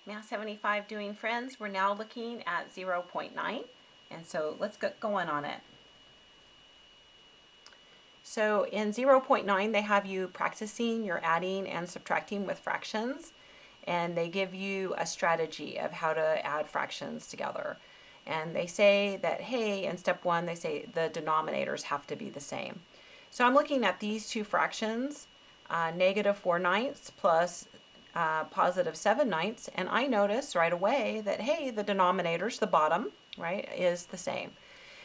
Math75 doing friends, we're now looking at 0.9, and so let's get going on it. So in 0.9 they have you practicing your adding and subtracting with fractions, and they give you a strategy of how to add fractions together. And they say that, hey, in step 1 they say the denominators have to be the same. So I'm looking at these two fractions, -4/9 plus positive 7/9, and I notice right away that, hey, the denominators, the bottom, right, is the same.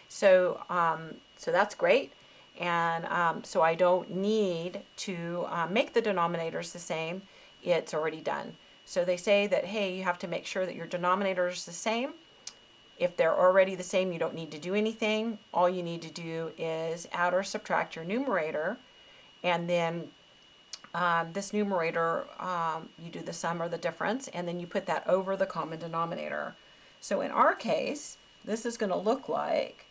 So so that's great, and so I don't need to make the denominators the same. It's already done. So they say that, hey, you have to make sure that your denominator is the same. If they're already the same, you don't need to do anything. All you need to do is add or subtract your numerator, and then this numerator, you do the sum or the difference, and then you put that over the common denominator. So in our case, this is going to look like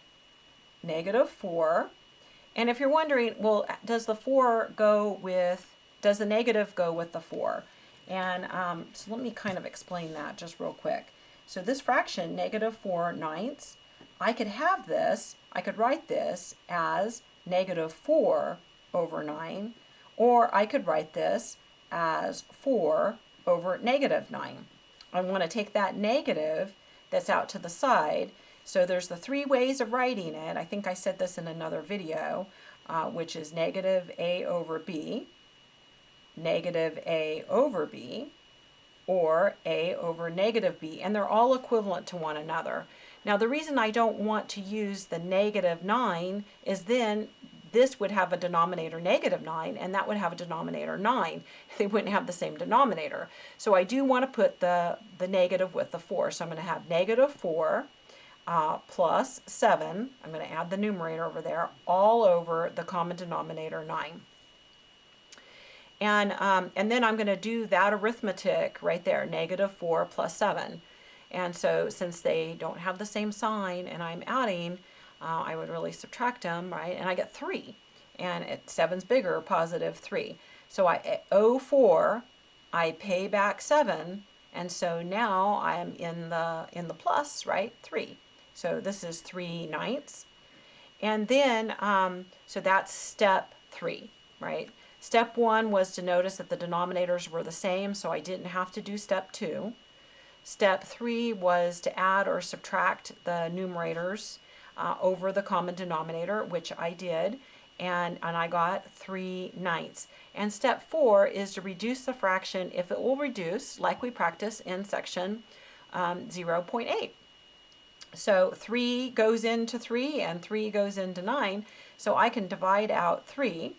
-4. And if you're wondering, well, does the negative go with the 4? And so let me kind of explain that just real quick. So this fraction, -4/9, I could have this, I could write this as -4/9, or I could write this as 4/-9. I want to take that negative that's out to the side. So there's the 3 ways of writing it. I think I said this in another video, which is -a/b, -a/b, or a/-b, and they're all equivalent to one another. Now the reason I don't want to use the -9 is then this would have a denominator -9, and that would have a denominator 9. They wouldn't have the same denominator. So I do want to put the negative with the 4. So I'm going to have -4 plus 7. I'm going to add the numerator over there, all over the common denominator 9. And then I'm going to do that arithmetic right there, -4 plus 7. And so since they don't have the same sign and I'm adding, I would really subtract them, right? And I get 3. And 7's bigger, +3. So I owe 4, I pay back 7, and so now I'm in the plus, right? 3. So this is 3/9. And then, so that's step 3, right? Step 1 was to notice that the denominators were the same, so I didn't have to do step 2. Step 3 was to add or subtract the numerators over the common denominator, which I did, and I got 3/9. And step 4 is to reduce the fraction if it will reduce, like we practice in section 0.8. So 3 goes into 3 and 3 goes into 9, so I can divide out 3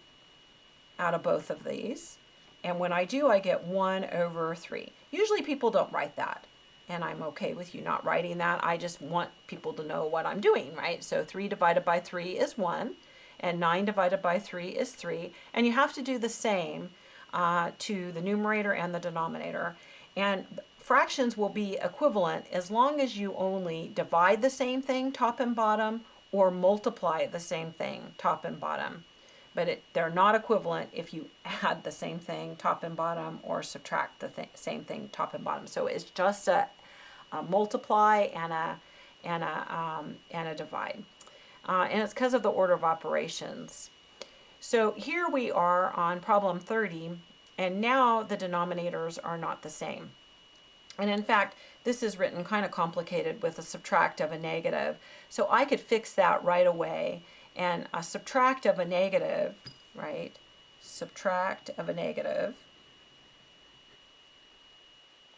out of both of these, and when I do, I get 1/3. Usually people don't write that, and I'm okay with you not writing that. I just want people to know what I'm doing, right? So 3 divided by 3 is 1, and 9 divided by 3 is 3, and you have to do the same to the numerator and the denominator. And fractions will be equivalent as long as you only divide the same thing top and bottom, or multiply the same thing top and bottom. But they're not equivalent if you add the same thing top and bottom or subtract the same thing top and bottom. So it's just a multiply and a divide, and it's because of the order of operations. So here we are on problem 30, and now the denominators are not the same. And in fact, this is written kind of complicated with a subtract of a negative. So I could fix that right away. And a subtract of a negative, right? Subtract of a negative,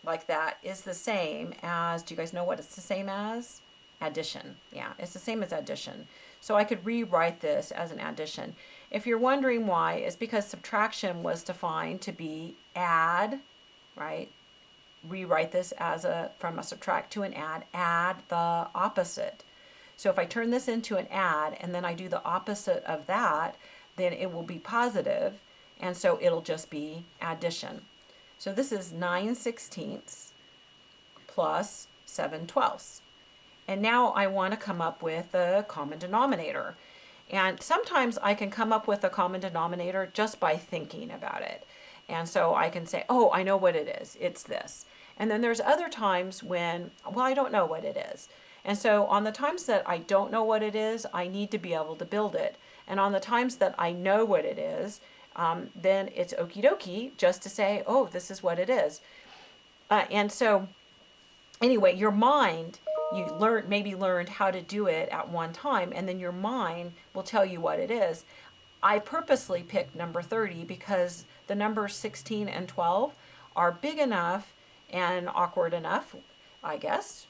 like that, is the same as, do you guys know what it's the same as? Addition. Yeah, it's the same as addition. So I could rewrite this as an addition. If you're wondering why, it's because subtraction was defined to be add, right? Rewrite this as from a subtract to an add the opposite. So if I turn this into an add and then I do the opposite of that, then it will be positive, and so it'll just be addition. So this is 9/16 plus 7/12. And now I want to come up with a common denominator. And sometimes I can come up with a common denominator just by thinking about it. And so I can say, oh, I know what it is. It's this. And then there's other times when, well, I don't know what it is. And so on the times that I don't know what it is, I need to be able to build it. And on the times that I know what it is, then it's okie dokie just to say, oh, this is what it is. And so anyway, your mind, you maybe learned how to do it at one time, and then your mind will tell you what it is. I purposely picked number 30 because the numbers 16 and 12 are big enough and awkward enough, I guess,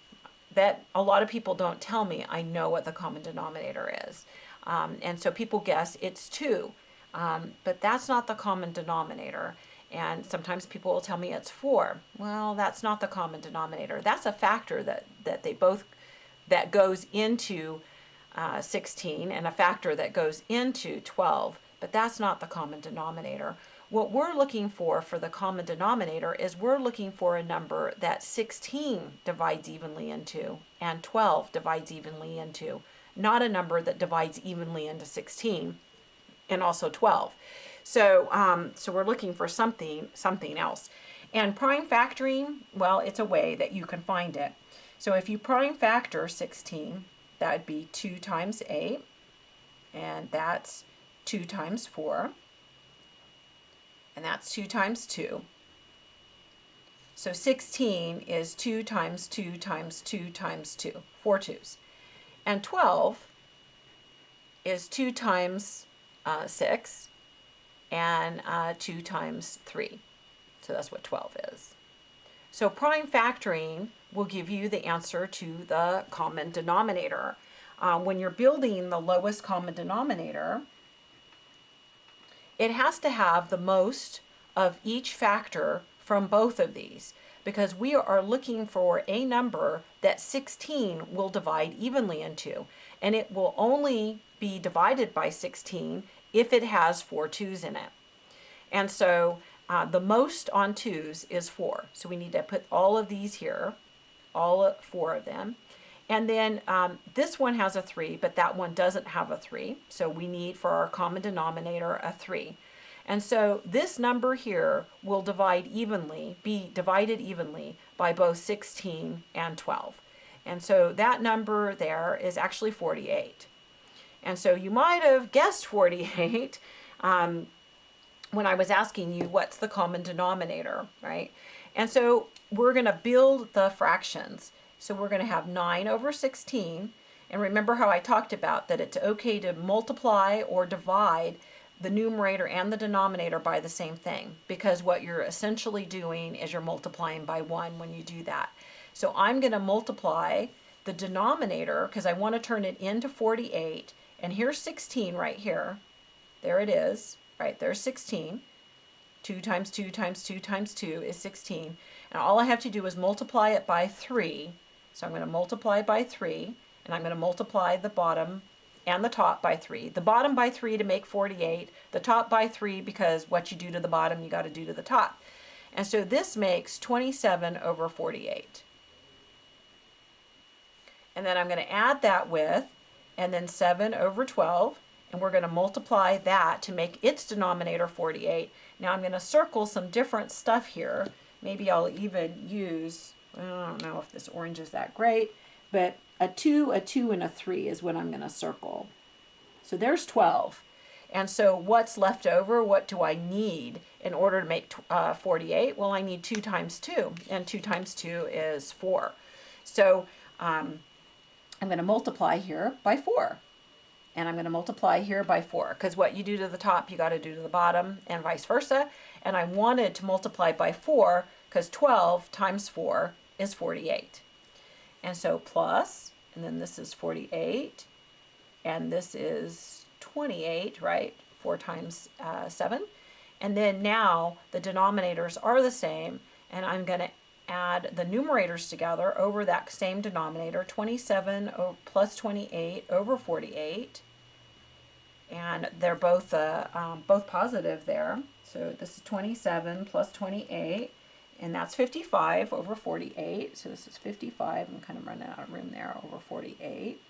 that a lot of people don't tell me I know what the common denominator is. And so people guess it's 2, but that's not the common denominator. And sometimes people will tell me it's 4. Well, that's not the common denominator. That's a factor that goes into 16 and a factor that goes into 12, but that's not the common denominator. What we're looking for the common denominator is we're looking for a number that 16 divides evenly into and 12 divides evenly into, not a number that divides evenly into 16 and also 12. So, so we're looking for something else. And prime factoring, well, it's a way that you can find it. So if you prime factor 16, that would be 2 times 8, and that's 2 times 4, and that's 2 times 2. So 16 is 2 times 2 times 2 times 2, 4 2s. And 12 is 2 times 6, and 2 times 3. So that's what 12 is. So prime factoring will give you the answer to the common denominator. When you're building the lowest common denominator, it has to have the most of each factor from both of these, because we are looking for a number that 16 will divide evenly into, and it will only be divided by 16 if it has 4 2s in it. And so the most on 2s is 4. So we need to put all of these here, all 4 of them. And then this one has a 3, but that one doesn't have a 3. So we need for our common denominator a 3. And so this number here will be divided evenly by both 16 and 12. And so that number there is actually 48. And so you might have guessed 48 when I was asking you what's the common denominator, right? And so we're going to build the fractions. So we're going to have 9 over 16. And remember how I talked about that it's okay to multiply or divide the numerator and the denominator by the same thing, because what you're essentially doing is you're multiplying by 1 when you do that. So I'm going to multiply the denominator because I want to turn it into 48. And here's 16 right here. There it is, right? There's 16. 2 times 2 times 2 times 2 is 16. And all I have to do is multiply it by 3. So I'm going to multiply by 3, and I'm going to multiply the bottom and the top by 3. The bottom by 3 to make 48, the top by 3 because what you do to the bottom, you got to do to the top. And so this makes 27 over 48. And then I'm going to add that with, and then 7 over 12, and we're going to multiply that to make its denominator 48. Now I'm going to circle some different stuff here. Maybe I'll even use, I don't know if this orange is that great, but a 2, and a 3 is what I'm going to circle. So there's 12. And so what's left over? What do I need in order to make 48? Well, I need 2 times 2, and 2 times 2 is 4. So I'm going to multiply here by 4. And I'm going to multiply here by 4, because what you do to the top, you got to do to the bottom, and vice versa. And I wanted to multiply by 4, because 12 times 4 is 48. And so plus, and then this is 48, and this is 28, right? 4 times 7. And then now the denominators are the same, and I'm going to add the numerators together over that same denominator, 27 plus 28 over 48. And they're both positive there. So this is 27 plus 28. And that's 55 over 48. So this is 55. I'm kind of running out of room there, over 48.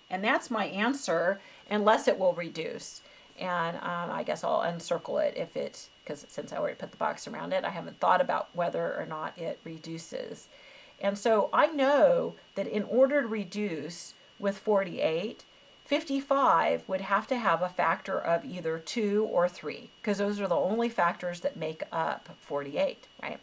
And that's my answer, unless it will reduce. And I guess I'll uncircle it if it, because since I already put the box around it, I haven't thought about whether or not it reduces. And so I know that in order to reduce with 48, 55 would have to have a factor of either 2 or 3, because those are the only factors that make up 48, right?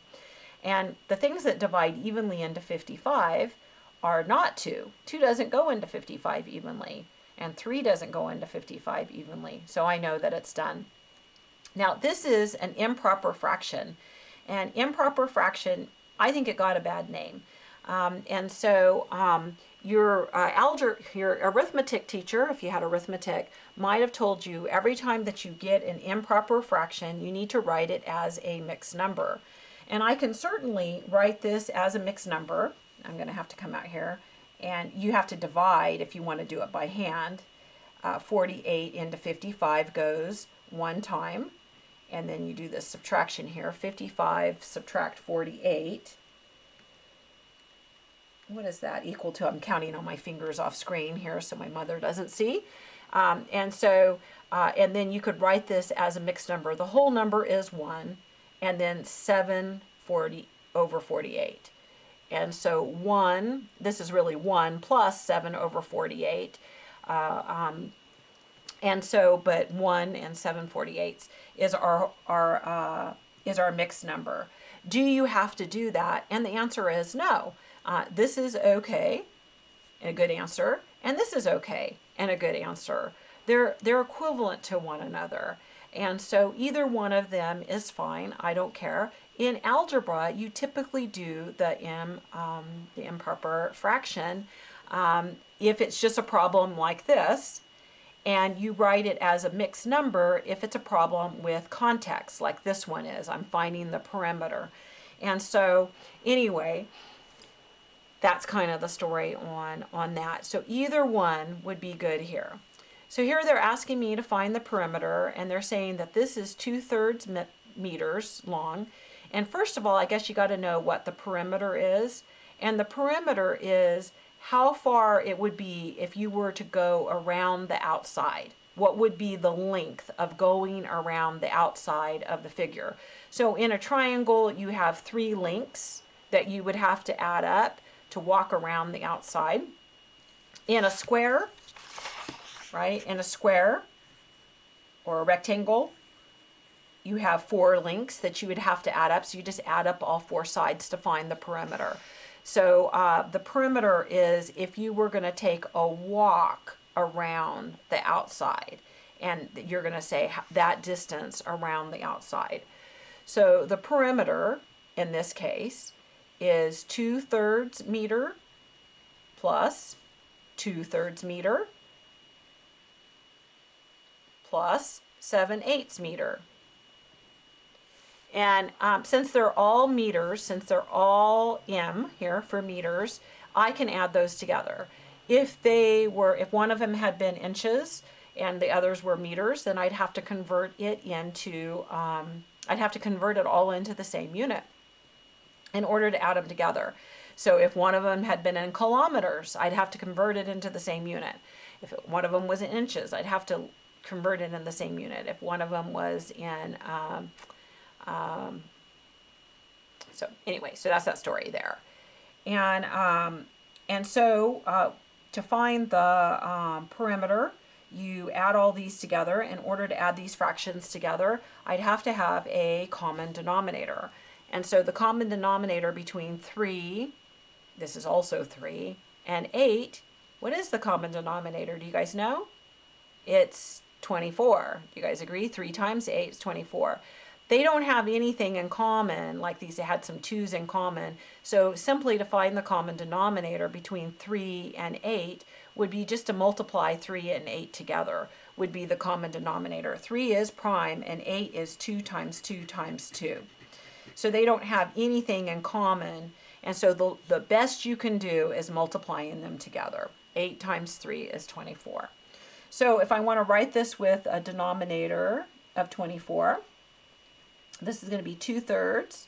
And the things that divide evenly into 55 are not 2. 2 doesn't go into 55 evenly, and 3 doesn't go into 55 evenly. So I know that it's done. Now, this is an improper fraction. And improper fraction, I think it got a bad name. Your arithmetic teacher, if you had arithmetic, might have told you every time that you get an improper fraction, you need to write it as a mixed number. And I can certainly write this as a mixed number. I'm going to have to come out here. And you have to divide if you want to do it by hand. 48 into 55 goes one time. And then you do this subtraction here. 55 subtract 48. What is that equal to? I'm counting on my fingers off screen here so my mother doesn't see. And then you could write this as a mixed number. The whole number is 1, and then 740 over 48. And so 1, this is really 1 plus 7 over 48. But 1 and 7/48 is our mixed number. Do you have to do that? And the answer is no. This is okay, and a good answer, and this is okay, and a good answer. They're equivalent to one another, and so either one of them is fine. I don't care. In algebra, you typically do the improper fraction if it's just a problem like this, and you write it as a mixed number if it's a problem with context, like this one is. I'm finding the perimeter. And so anyway, that's kind of the story on that. So either one would be good here. So here they're asking me to find the perimeter, and they're saying that this is 2/3 meters long. And first of all, I guess you got to know what the perimeter is. And the perimeter is how far it would be if you were to go around the outside. What would be the length of going around the outside of the figure? So in a triangle, you have 3 lengths that you would have to add up to walk around the outside. In a square, right, in a square or a rectangle, you have 4 lengths that you would have to add up. So you just add up all 4 sides to find the perimeter. So the perimeter is if you were going to take a walk around the outside, and you're going to say that distance around the outside. So the perimeter in this case is 2/3 meter plus 2/3 meter plus 7/8 meter. And since they're all meters, since they're all m here for meters, I can add those together. If one of them had been inches and the others were meters, then I'd have to convert it all into the same unit in order to add them together. So if one of them had been in kilometers, I'd have to convert it into the same unit. If one of them was in inches, I'd have to convert it in the same unit. If one of them was in so anyway, so that's that story there. And so to find the perimeter, you add all these together. In order to add these fractions together, I'd have to have a common denominator. And so the common denominator between 3, this is also 3, and 8, what is the common denominator? Do you guys know? It's 24. Do you guys agree? 3 times 8 is 24. They don't have anything in common, like these had some 2's in common. So simply to find the common denominator between 3 and 8 would be just to multiply 3 and 8 together, would be the common denominator. 3 is prime and 8 is 2 times 2 times 2. So they don't have anything in common. And so the best you can do is multiplying them together. 8 times 3 is 24. So if I want to write this with a denominator of 24, this is going to be 2/3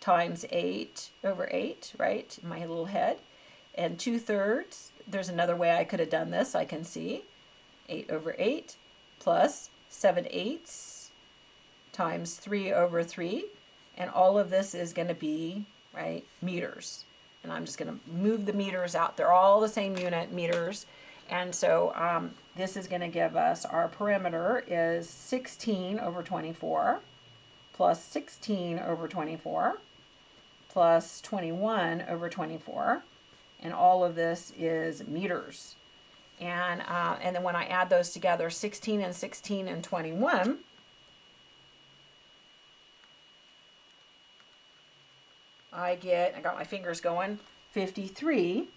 times 8 over 8, right, in my little head. And 2/3, there's another way I could have done this, I can see. 8 over 8 plus 7/8 times 3 over 3. And all of this is going to be, right, meters. And I'm just going to move the meters out. They're all the same unit, meters. And so this is going to give us, our perimeter is 16 over 24 plus 16 over 24 plus 21 over 24. And all of this is meters. And then when I add those together, 16 and 16 and 21, I got my fingers going, 53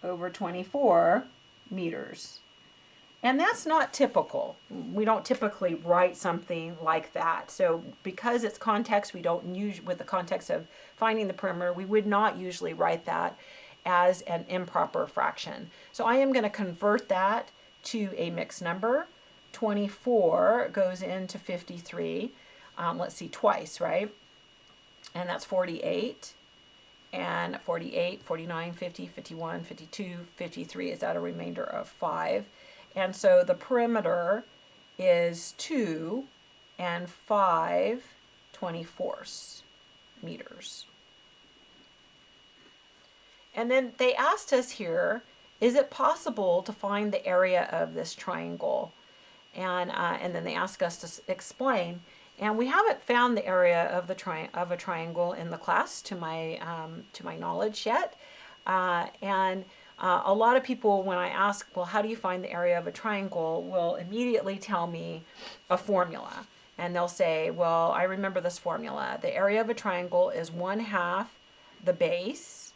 over 24 meters. And that's not typical. We don't typically write something like that. So because it's context, we don't use, with the context of finding the perimeter, we would not usually write that as an improper fraction. So I am going to convert that to a mixed number. 24 goes into 53. Let's see, twice, right? And that's 48. And 48, 49, 50, 51, 52, 53 is at a remainder of 5. And so the perimeter is 2 and 5/24 meters. And then they asked us here, is it possible to find the area of this triangle? And then they asked us to explain. And we haven't found the area of a triangle in the class, to my knowledge yet. A lot of people, when I ask, well, how do you find the area of a triangle, will immediately tell me a formula. And they'll say, well, I remember this formula. The area of a triangle is 1/2 the base,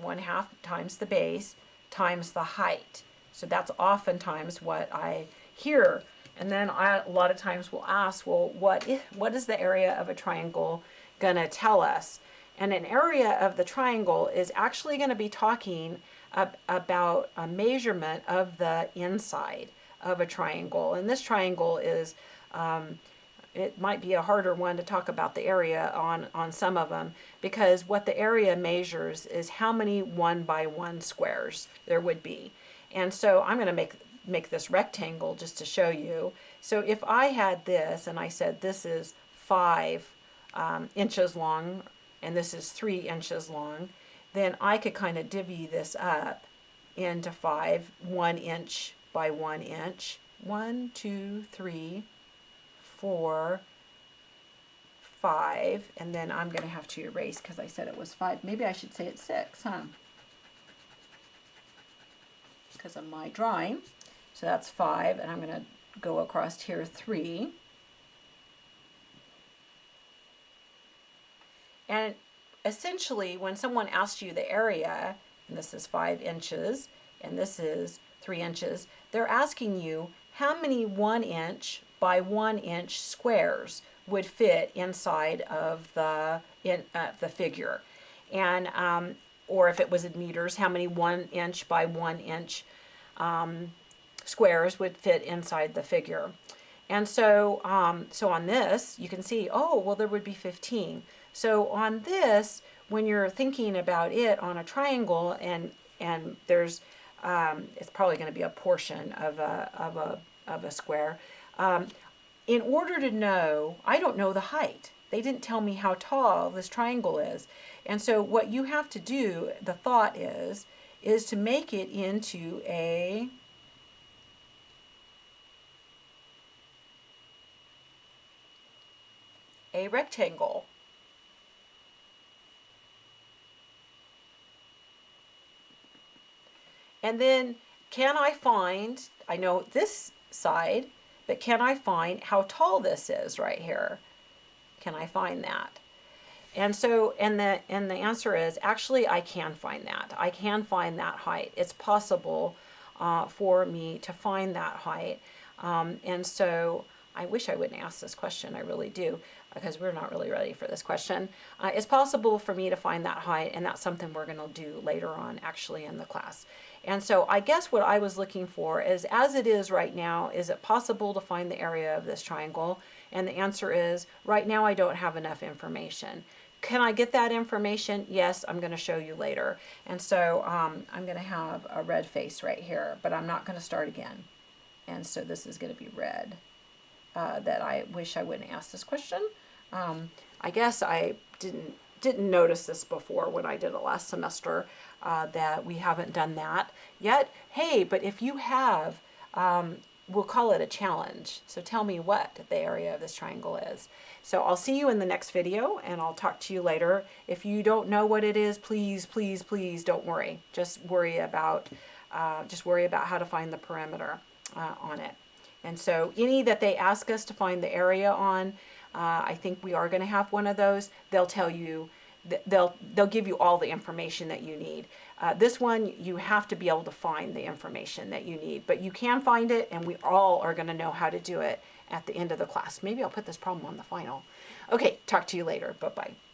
1/2 times the base, times the height. So that's oftentimes what I hear. And then a lot of times we'll ask, well, what is the area of a triangle going to tell us? And an area of the triangle is actually going to be talking about a measurement of the inside of a triangle. And this triangle is, it might be a harder one to talk about the area on some of them, because what the area measures is how many 1x1 squares there would be. And so I'm going to make this rectangle just to show you. So if I had this and I said this is 5 inches long and this is 3 inches long, then I could kind of divvy this up into 5, 1 inch by 1 inch. 1, 2, 3, 4, 5, and then I'm going to have to erase because I said it was 5. Maybe I should say it's 6, huh? Because of my drawing. So that's 5, and I'm going to go across here 3. And essentially, when someone asks you the area, and this is 5 inches, and this is 3 inches, they're asking you how many 1 inch by 1 inch squares would fit inside of the figure. And, or if it was in meters, how many 1 inch by 1 inch squares would fit inside the figure. And so, so on this, you can see, oh, well, there would be 15. So on this, when you're thinking about it on a triangle, and there's, it's probably going to be a portion of a square. In order to know, I don't know the height. They didn't tell me how tall this triangle is. And so what you have to do, the thought is to make it into a rectangle. And then can I find, I know this side, but can I find how tall this is right here? Can I find that? And so, and the answer is, actually, I can find that. I can find that height. It's possible for me to find that height. And so I wish I wouldn't ask this question. I really do, because we're not really ready for this question. It's possible for me to find that height, and that's something we're going to do later on, actually, in the class. And so I guess what I was looking for is, as it is right now, is it possible to find the area of this triangle? And the answer is, right now I don't have enough information. Can I get that information? Yes, I'm going to show you later. And so I'm going to have a red face right here, but I'm not going to start again. And so this is going to be red. That I wish I wouldn't ask this question. I guess I didn't notice this before when I did it last semester, that we haven't done that yet. Hey, but if you have, we'll call it a challenge. So tell me what the area of this triangle is. So I'll see you in the next video, and I'll talk to you later. If you don't know what it is, please, please, please don't worry. Just worry about how to find the perimeter on it. And so any that they ask us to find the area on, I think we are going to have one of those. They'll tell you, they'll give you all the information that you need. This one, you have to be able to find the information that you need, but you can find it, and we all are going to know how to do it at the end of the class. Maybe I'll put this problem on the final. Okay, talk to you later. Bye-bye.